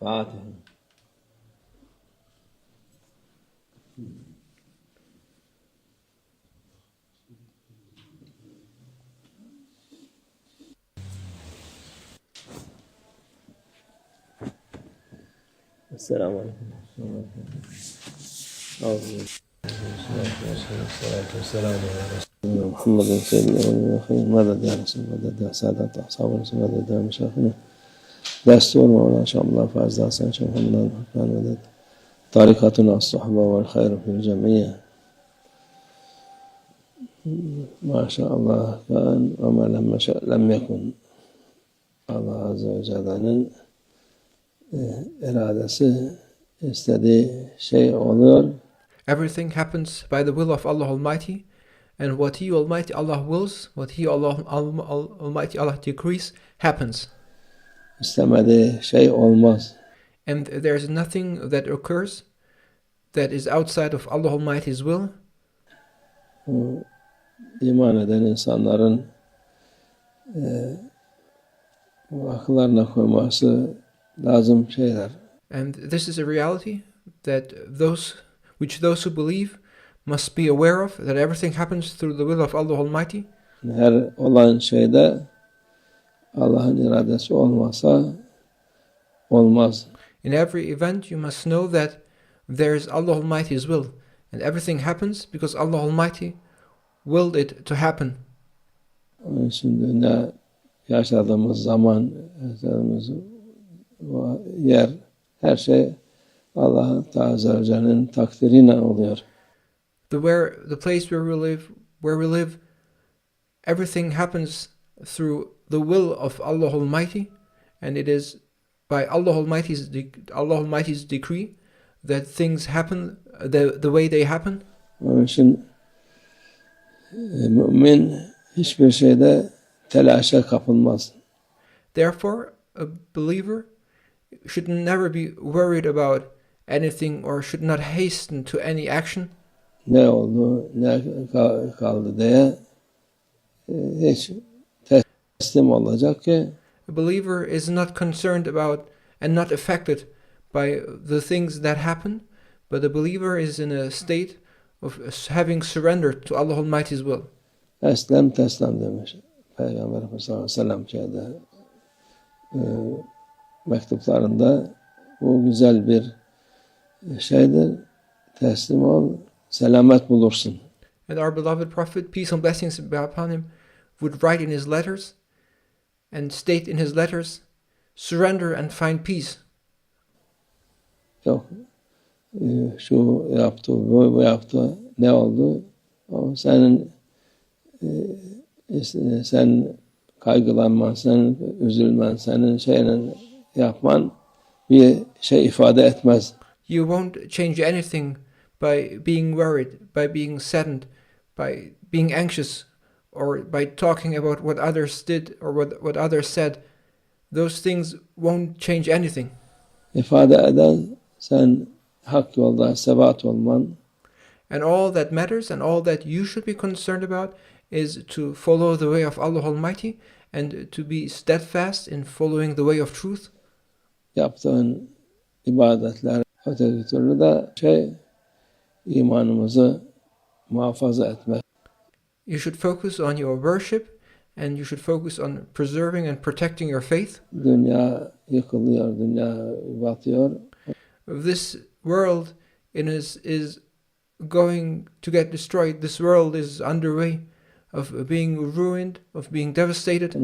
Fatih. السلام عليكم. والسلام على محمد سيدنا الرحيم. مدد يا رسول مدد يا سادات أصحاب رسول مدد يا مشايخنا دستور مولانا شاء فاز حسن شيخ محمد الرحمن مدد طريقتنا الصحبة والخير في الجميع ما شاء الله كان وما لم يكن. Allah Azze ve Celle'nin iradesi istediği şey oluyor. Everything happens by the will of Allah Almighty, and what He Almighty Allah wills, what He Almighty Allah decrees, happens. İstemediği şey olmaz. And there is nothing that occurs that is outside of Allah Almighty's will. İman eden insanların akıllarına koyması lazım şeyler. And this is a reality that those who believe must be aware of, that everything happens through the will of Allah Almighty. Her olan şeyde Allah'ın iradesi olmasa olmaz. In every event you must know that there is Allah Almighty's will, and everything happens because Allah Almighty willed it to happen. Onun için dünya yaşadığımız zaman, yaşadığımız yer, her şey Allah'ın Azzevacel'in takdiriyle oluyor. The place where we live, everything happens through the will of Allah Almighty, and it is by Allah Almighty's decree that things happen the way they happen. Onun için mümin hiçbir şeyde telaşa kapılmaz. Therefore, a believer should never be worried about anything or should not hasten to any action. Ne oldu, ne kaldı diye hiç teslim olacak ki. A believer is not concerned about and not affected by the things that happen, but the believer is in a state of having surrendered to Allah Almighty's will. Teslim demiş. Peygamber sallallahu aleyhi ve sellem mektuplarında bu güzel bir şeydir. Teslim ol, selamet bulursun. And our beloved Prophet, peace and blessings be upon him, would write in his letters and state in his letters, surrender and find peace. Yok, şu yaptı, bu yaptı, ne oldu? O sen kaygılanman, sen üzülmen, senin şeyle yapman bir şey ifade etmez. You won't change anything by being worried, by being saddened, by being anxious, or by talking about what others did or what others said. Those things won't change anything. İfade eden sen hak yolda sebat olman. And all that matters and all that you should be concerned about is to follow the way of Allah Almighty and to be steadfast in following the way of truth. Yaptığın ibadetler öteki türlü de imanımızı muhafaza etmek. You should focus on your worship and you should focus on preserving and protecting your faith. Dünya yıkılıyor, dünya batıyor. This world is going to get destroyed. This world is underway of being ruined, of being devastated.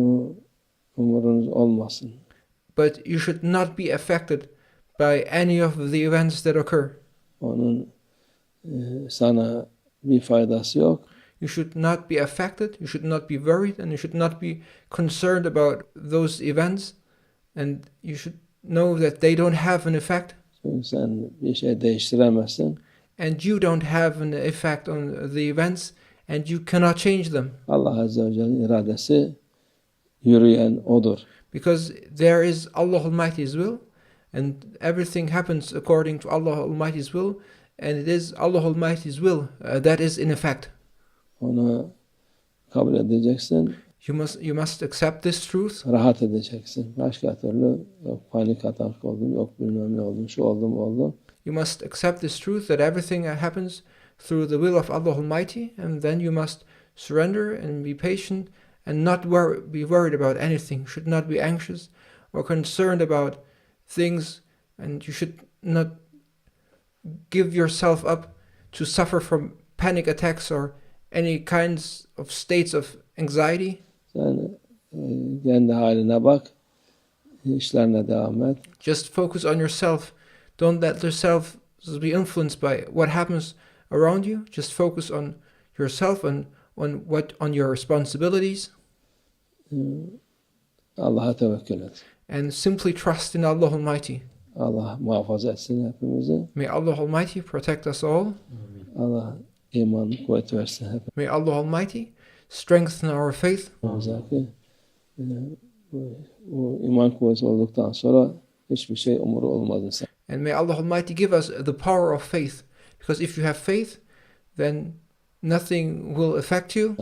Umurunuz olmasın. But you should not be affected by any of the events that occur. Onun sana bir faydası yok. You should not be affected, you should not be worried, and you should not be concerned about those events, and you should know that they don't have an effect. Çünkü sen bir şey değiştiremezsin. And you don't have an effect on the events, and you cannot change them. Allah Azze ve Celle'nin iradesi yürüyen odur. Because there is Allah Almighty's will, and everything happens according to Allah Almighty's will, and it is Allah Almighty's will that is in effect. Onu kabul edeceksin. You must accept this truth. Rahat edeceksin. Başka türlü yok panik atak oldum, yok bilmem ne oldum, şu oldum oldu. You must accept this truth that everything happens through the will of Allah Almighty, and then you must surrender and be patient and not be worried about anything. Should not be anxious or concerned about things, and you should not give yourself up to suffer from panic attacks or any kinds of states of anxiety. Sen kendi haline bak, işlerine devam et. Just focus on yourself. Don't let yourself be influenced by what happens around you. Just focus on yourself and on your responsibilities. Allah'a tevekkül et. And simply trust in Allah Almighty. Allah muhafaza etsin hepimizi. May Allah Almighty protect us all. Allah iman kuvvet versin hepimize. May Allah Almighty strengthen our faith. Bu iman kuvveti olduktan sonra hiçbir şey umuru olmaz insan. And may Allah Almighty give us the power of faith. Because if you have faith, then nothing will affect you.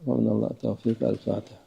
ومن الله التوفيق. الفاتح.